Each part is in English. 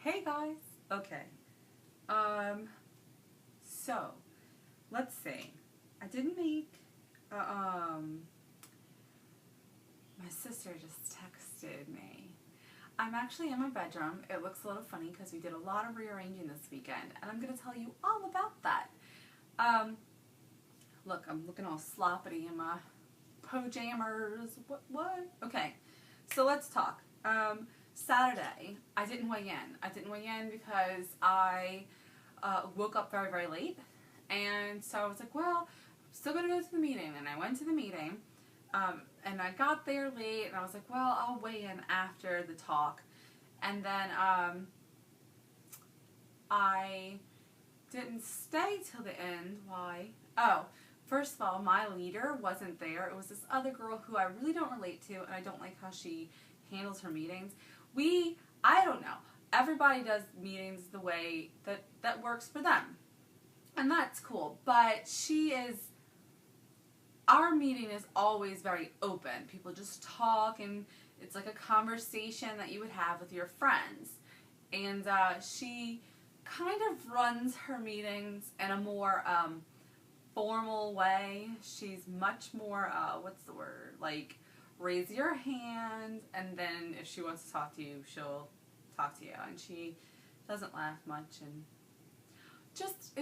Hey guys. Okay. So let's see. I didn't make. My sister just texted me. I'm actually in my bedroom. It looks a little funny because we did a lot of rearranging this weekend, and I'm gonna tell you all about that. Look, I'm looking all sloppity in my pajamas. What? Okay. So let's talk. Saturday, I didn't weigh in. I didn't weigh in because I woke up very, very late. And so I was like, well, I'm still going to go to the meeting. And I went to the meeting. And I got there late. And I was like, well, I'll weigh in after the talk. And then I didn't stay till the end. Why? Oh, first of all, my leader wasn't there. It was this other girl who I really don't relate to. And I don't like how she handles her meetings. I don't know. Everybody does meetings the way that works for them. And that's cool. But our meeting is always very open. People just talk and it's like a conversation that you would have with your friends. And she kind of runs her meetings in a more formal way. She's much more, what's the word, like, raise your hand, and then if she wants to talk to you, she'll talk to you. And she doesn't laugh much, and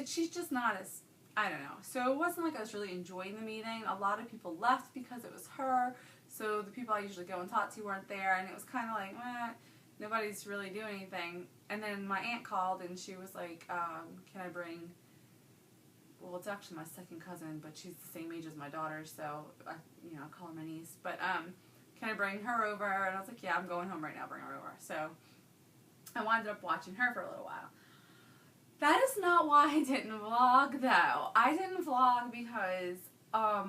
she's just not as, I don't know. So it wasn't like I was really enjoying the meeting. A lot of people left because it was her, so the people I usually go and talk to weren't there, and it was kind of like, nobody's really doing anything. And then my aunt called, and she was like, can I bring, well, it's actually my second cousin, but she's the same age as my daughter, so I call her my niece. But can I bring her over? And I was like, yeah, I'm going home right now. Bring her over. So I wound up watching her for a little while. That is not why I didn't vlog, though. I didn't vlog because I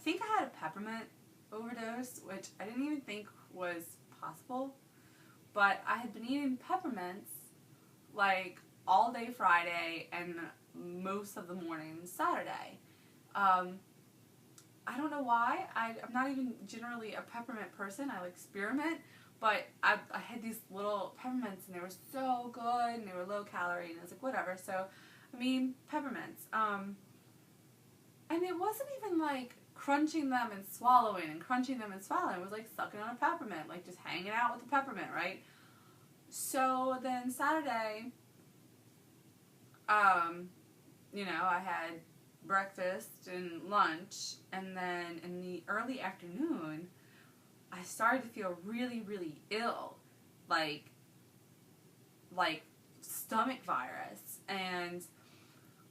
think I had a peppermint overdose, which I didn't even think was possible. But I had been eating peppermints like all day Friday and most of the morning Saturday. I don't know why. I'm not even generally a peppermint person. I like spearmint, but I had these little peppermints and they were so good and they were low calorie and I was like, whatever. So, I mean, peppermints. And it wasn't even like crunching them and swallowing and crunching them and swallowing. It was like sucking on a peppermint, like just hanging out with the peppermint, right? So then Saturday, I had breakfast and lunch, and then in the early afternoon, I started to feel really, really ill, like stomach virus, and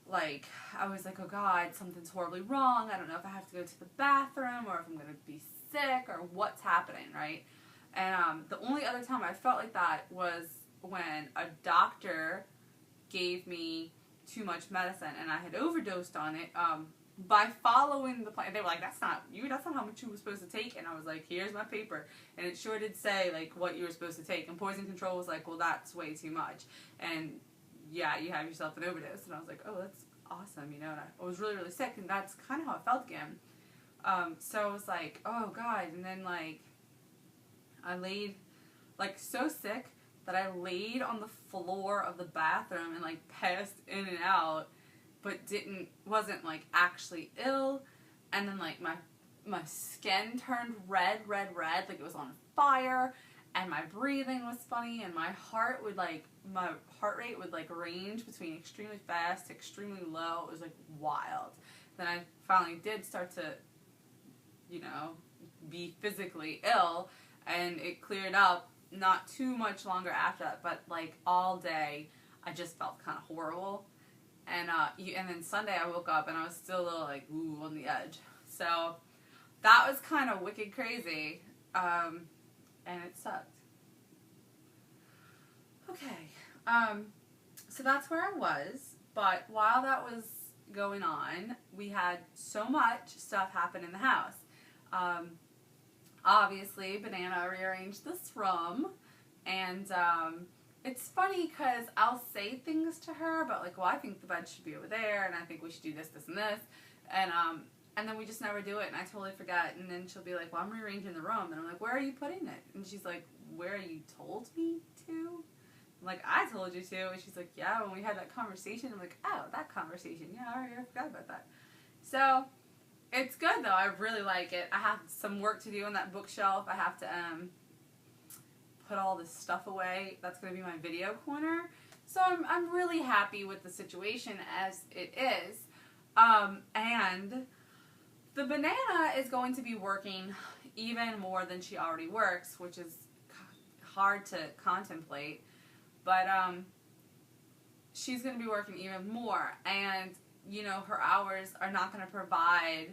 like I was like, oh God, something's horribly wrong. I don't know if I have to go to the bathroom or if I'm gonna be sick or what's happening, right? And the only other time I felt like that was when a doctor gave me too much medicine and I had overdosed on it by following the plan. They were like, that's not how much you were supposed to take. And I was like, here's my paper. And it sure did say like what you were supposed to take. And poison control was like, well, that's way too much. And yeah, you have yourself an overdose. And I was like, oh, that's awesome, and I was really, really sick, and that's kind of how I felt again. So I was like, oh God. And then like I laid like so sick that I laid on the floor of the bathroom and like passed in and out, but wasn't like actually ill. And then like my skin turned red, like it was on fire, and my breathing was funny, and my heart rate would like range between extremely fast to extremely low. It was like wild. Then I finally did start to, be physically ill, and it cleared up not too much longer after that, but like all day I just felt kind of horrible. And then Sunday I woke up and I was still a little like on the edge. So that was kind of wicked crazy, and it sucked. Okay, so that's where I was, but while that was going on, we had so much stuff happen in the house. Obviously, Banana rearranged this room, and it's funny because I'll say things to her about like, well, I think the bed should be over there, and I think we should do this, this, and this, and then we just never do it, and I totally forget, and then she'll be like, well, I'm rearranging the room, and I'm like, where are you putting it? And she's like, where you told me to? I'm like, I told you to. And she's like, yeah, when we had that conversation. I'm like, oh, that conversation. Yeah, I forgot about that. So, it's good, though. I really like it. I have some work to do on that bookshelf. I have to put all this stuff away. That's going to be my video corner. So, I'm really happy with the situation as it is. And the banana is going to be working even more than she already works, which is hard to contemplate. But she's going to be working even more. And, you know, her hours are not going to provide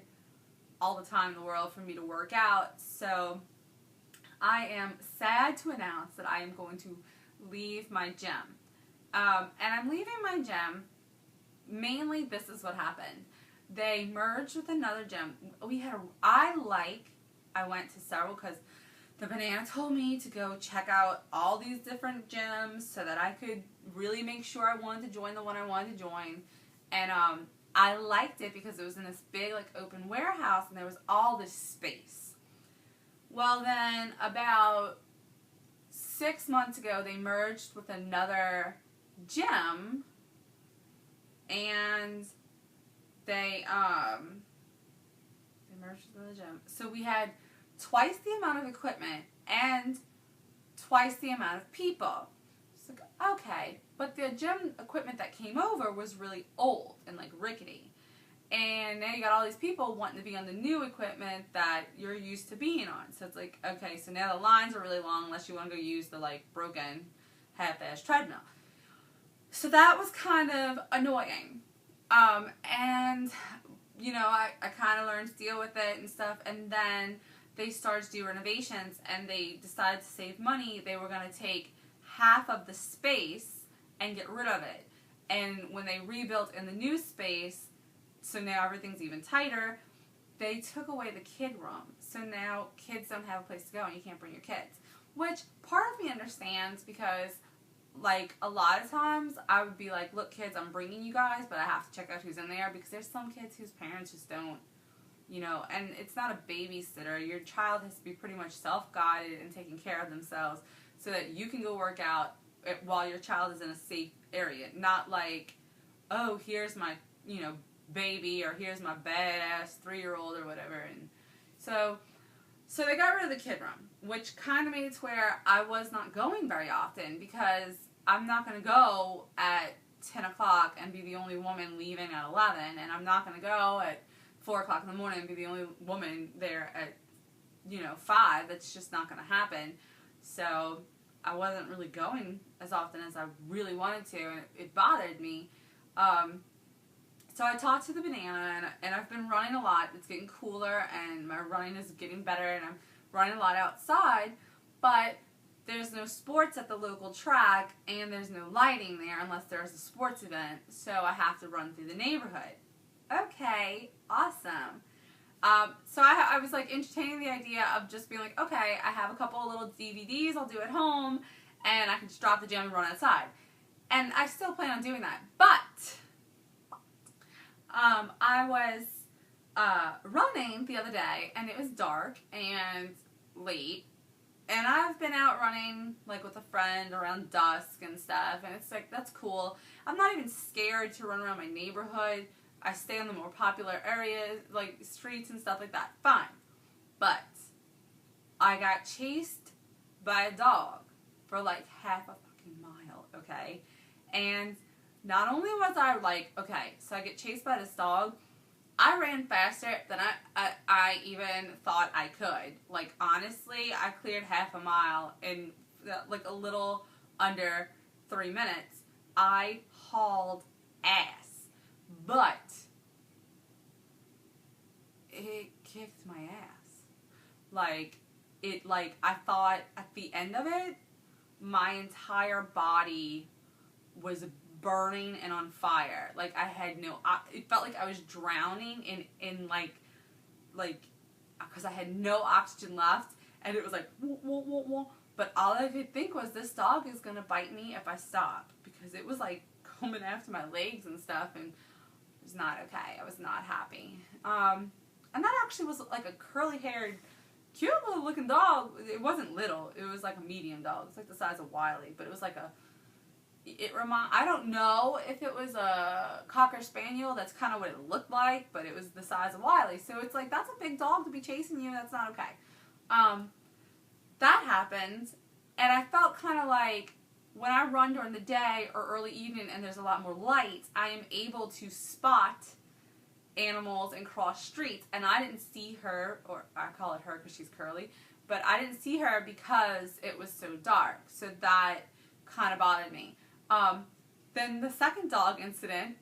all the time in the world for me to work out. So I am sad to announce that I am going to leave my gym. And I'm leaving my gym, mainly this is what happened. They merged with another gym. I went to several because the banana told me to go check out all these different gyms so that I could really make sure I wanted to join the one I wanted to join. And I liked it because it was in this big like open warehouse and there was all this space. Well then, about 6 months ago, they merged with another gym, and they merged with another gym. So we had twice the amount of equipment and twice the amount of people. It's like, okay, but the gym equipment that came over was really old and like rickety. And now you got all these people wanting to be on the new equipment that you're used to being on. So it's like, okay, so now the lines are really long unless you want to go use the like broken half-ass treadmill. So that was kind of annoying. And, you know, I kind of learned to deal with it and stuff. And then they started to do renovations and they decided to save money. They were going to take half of the space and get rid of it. And when they rebuilt in the new space, so now everything's even tighter, they took away the kid room. So now kids don't have a place to go and you can't bring your kids. Which part of me understands because, like, a lot of times I would be like, look kids, I'm bringing you guys, but I have to check out who's in there because there's some kids whose parents just don't, you know, and it's not a babysitter. Your child has to be pretty much self-guided and taking care of themselves so that you can go work out while your child is in a safe area. Not like, oh, here's my, you know, baby, or here's my badass 3-year-old or whatever. And so they got rid of the kid room, which kind of made it to where I was not going very often because I'm not going to go at 10 o'clock and be the only woman leaving at 11, and I'm not going to go at 4 o'clock in the morning and be the only woman there at, you know, 5. That's just not going to happen. So I wasn't really going as often as I really wanted to, and it bothered me. So I talked to the banana, and I've been running a lot. It's getting cooler, and my running is getting better, and I'm running a lot outside, but there's no sports at the local track, and there's no lighting there unless there's a sports event, so I have to run through the neighborhood. Okay, awesome. So I was like entertaining the idea of just being like, okay, I have a couple of little DVDs I'll do at home, and I can just drop the gym and run outside. And I still plan on doing that, but I was running the other day, and it was dark and late, and I've been out running like with a friend around dusk and stuff, and it's like, that's cool. I'm not even scared to run around my neighborhood. I stay on the more popular areas, like streets and stuff like that. Fine. But I got chased by a dog for like half a fucking mile, okay? And not only was I like, okay, so I get chased by this dog, I ran faster than I even thought I could. Like, honestly, I cleared half a mile in like a little under 3 minutes. I hauled ass. But it kicked my ass. Like, I thought at the end of it, my entire body was burning and on fire. Like, I had it felt like I was drowning in like, because I had no oxygen left, and it was like, whoa, whoa, whoa, whoa. But all I could think was, this dog is gonna bite me if I stop, because it was like coming after my legs and stuff, and it was not okay. I was not happy. And that actually was like a curly-haired cute little looking dog. It wasn't little. It was like a medium dog. It's like the size of Wiley, but it was like I don't know if it was a Cocker Spaniel. That's kind of what it looked like, but it was the size of Wiley. So it's like, that's a big dog to be chasing you. That's not okay. That happened, and I felt kind of like, when I run during the day or early evening and there's a lot more light, I am able to spot animals and cross streets. And I didn't see her, or I call it her because she's curly, but I didn't see her because it was so dark. So that kind of bothered me. Then the second dog incident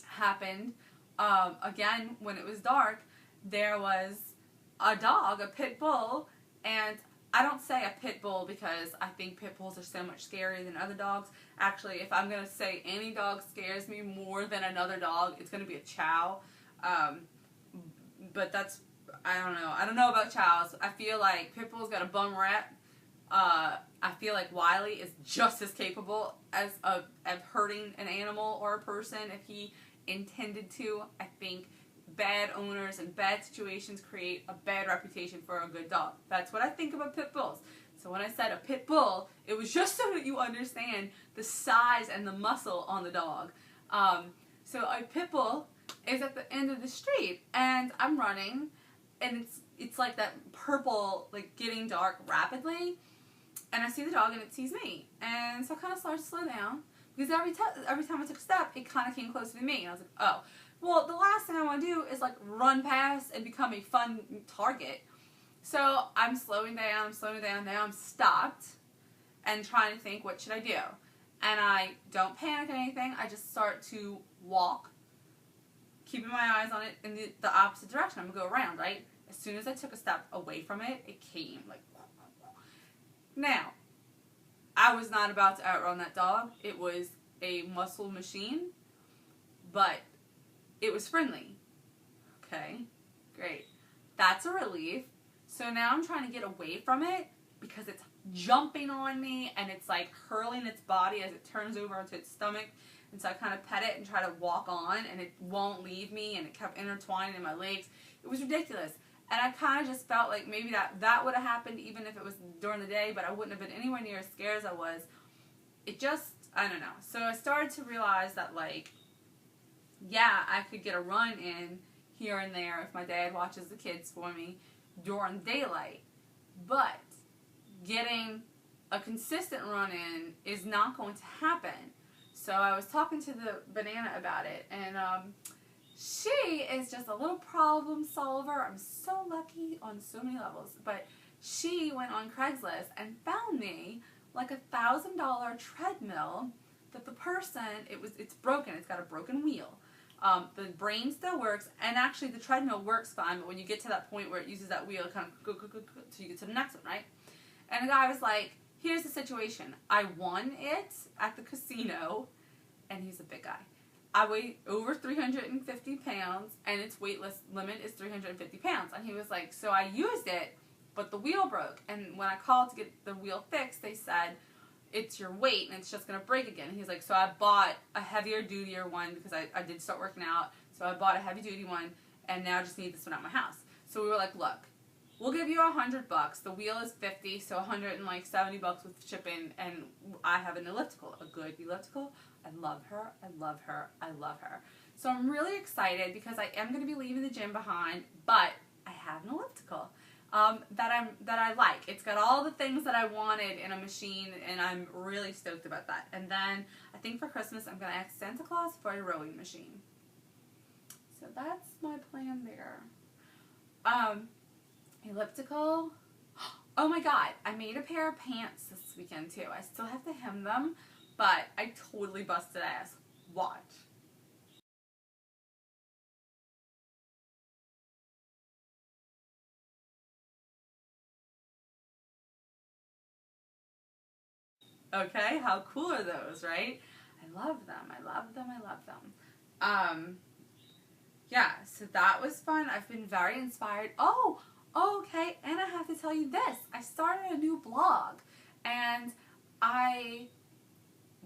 happened, again, when it was dark. There was a dog, a pit bull, and I don't say a pit bull because I think pit bulls are so much scarier than other dogs. Actually, if I'm going to say any dog scares me more than another dog, it's going to be a chow. But that's, I don't know. I don't know about chows. I feel like pit bull's got a bum rap. I feel like Wiley is just as capable of hurting an animal or a person if he intended to. I think bad owners and bad situations create a bad reputation for a good dog. That's what I think about pit bulls. So when I said a pit bull, it was just so that you understand the size and the muscle on the dog. So a pit bull is at the end of the street, and I'm running, and it's like that purple, like getting dark rapidly, and I see the dog and it sees me, and so I kind of started to slow down, because every time I took a step, it kind of came closer to me, and I was like, oh. Well, the last thing I want to do is like run past and become a fun target. So I'm slowing down, now I'm stopped and trying to think, what should I do? And I don't panic or anything, I just start to walk, keeping my eyes on it in the opposite direction. I'm going to go around, right? As soon as I took a step away from it, it came like, now, I was not about to outrun that dog. It was a muscle machine, but it was friendly. Okay, great. That's a relief. So now I'm trying to get away from it because it's jumping on me and it's like hurling its body as it turns over onto its stomach. And so I kind of pet it and try to walk on, and it won't leave me, and it kept intertwining in my legs. It was ridiculous. And I kind of just felt like maybe that would have happened even if it was during the day, but I wouldn't have been anywhere near as scared as I was. It just, I don't know. So I started to realize that, like, yeah, I could get a run in here and there if my dad watches the kids for me during daylight. But getting a consistent run in is not going to happen. So I was talking to the banana about it, and she is just a little problem solver. I'm so lucky on so many levels. But she went on Craigslist and found me like $1,000 treadmill that the person, it's broken. It's got a broken wheel. The brain still works, and actually the treadmill works fine, but when you get to that point where it uses that wheel, it kind of go, so you get to the next one, right? And the guy was like, here's the situation. I won it at the casino, and he's a big guy. I weigh over 350 pounds, and its weight limit is 350 pounds. And he was like, so I used it, but the wheel broke. And when I called to get the wheel fixed, they said, it's your weight, and it's just going to break again. And he's like, so I bought a heavier, dutier one, because I did start working out. So I bought a heavy-duty one, and now I just need this one at my house. So we were like, look, we'll give you $100. The wheel is $50, so $170 with shipping, and I have an elliptical, a good elliptical. I love her. I love her. I love her. So I'm really excited because I am going to be leaving the gym behind, but I have an elliptical that I like. It's got all the things that I wanted in a machine, and I'm really stoked about that. And then I think for Christmas I'm going to ask Santa Claus for a rowing machine. So that's my plan there. Elliptical. Oh my god, I made a pair of pants this weekend too. I still have to hem them, but I totally busted ass. Watch. Okay, how cool are those, right? I love them. I love them. I love them. Yeah, so that was fun. I've been very inspired. Oh, okay, and I have to tell you this. I started a new blog, and I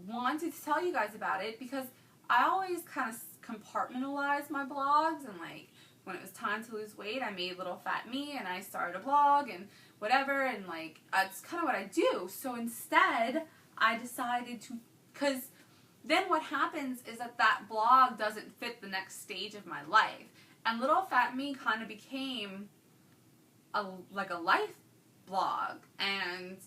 wanted to tell you guys about it because I always kind of compartmentalize my blogs and like when it was time to lose weight, I made Little Fat Me, and I started a blog and whatever, and like, that's kind of what I do. So instead, I decided to, because then what happens is that blog doesn't fit the next stage of my life. And Little Fat Me kind of became a life blog, and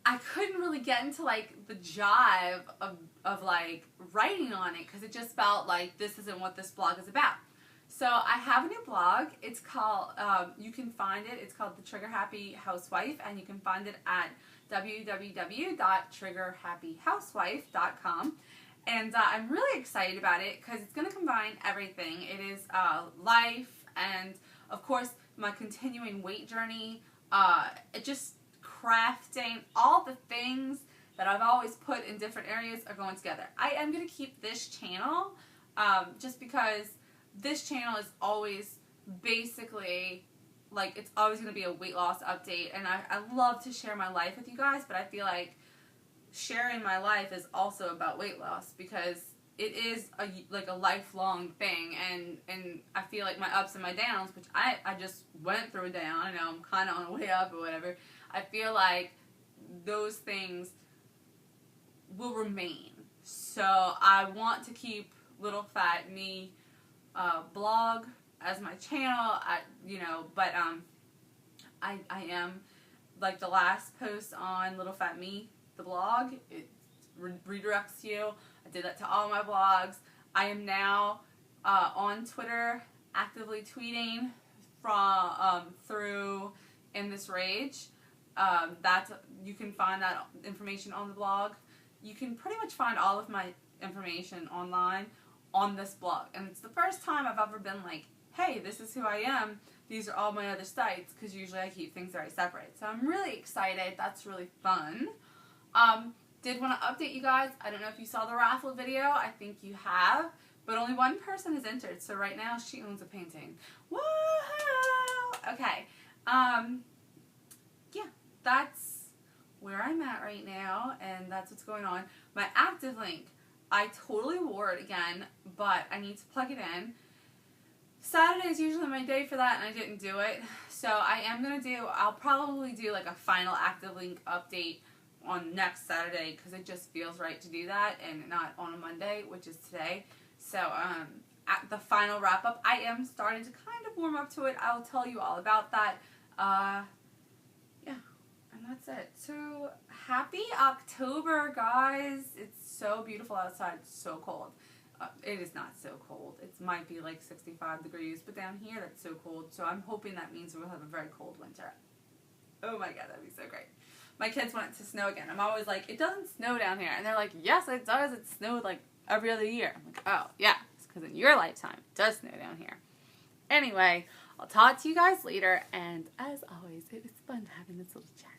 I couldn't really get into like the jive of like writing on it, because it just felt like this isn't what this blog is about. So I have a new blog. It's called, you can find it, it's called The Trigger Happy Housewife, and you can find it at www.triggerhappyhousewife.com. And I'm really excited about it because it's going to combine everything. It is life and, of course, my continuing weight journey, just crafting, all the things that I've always put in different areas are going together. I am going to keep this channel just because this channel is always basically, like, it's always going to be a weight loss update. And I love to share my life with you guys, but I feel like sharing my life is also about weight loss because it is a lifelong thing, and I feel like my ups and my downs, which I just went through a down, I know I'm kind of on a way up or whatever, I feel like those things will remain. So I want to keep Little Fat Me blog as my channel, but I am, like, the last post on Little Fat Me, the blog, it redirects you. I did that to all my blogs. I am now on Twitter, actively tweeting through In This Rage. You can find that information on the blog. You can pretty much find all of my information online on this blog. And it's the first time I've ever been like, hey, this is who I am. These are all my other sites, because usually I keep things very separate. So I'm really excited. That's really fun. Did want to update you guys. I don't know if you saw the raffle video. I think you have. But only one person is entered. So right now she owns a painting. Woohoo! Okay. Yeah, that's where I'm at right now. And that's what's going on. My active link, I totally wore it again, but I need to plug it in. Saturday is usually my day for that, and I didn't do it. So I'll probably do like a final active link update on next Saturday, because it just feels right to do that, and not on a Monday, which is today. So at the final wrap up, I am starting to kind of warm up to it. I'll tell you all about that. Yeah, and that's it. So happy October, guys. It's so beautiful outside. It's so cold. It is not so cold. It might be like 65 degrees, but down here that's so cold. So I'm hoping that means we'll have a very cold winter. Oh my god, that'd be so great. My kids want it to snow again. I'm always like, it doesn't snow down here. And they're like, yes, it does. It snowed like every other year. I'm like, oh, yeah. It's because in your lifetime, it does snow down here. Anyway, I'll talk to you guys later. And as always, it was fun having this little chat.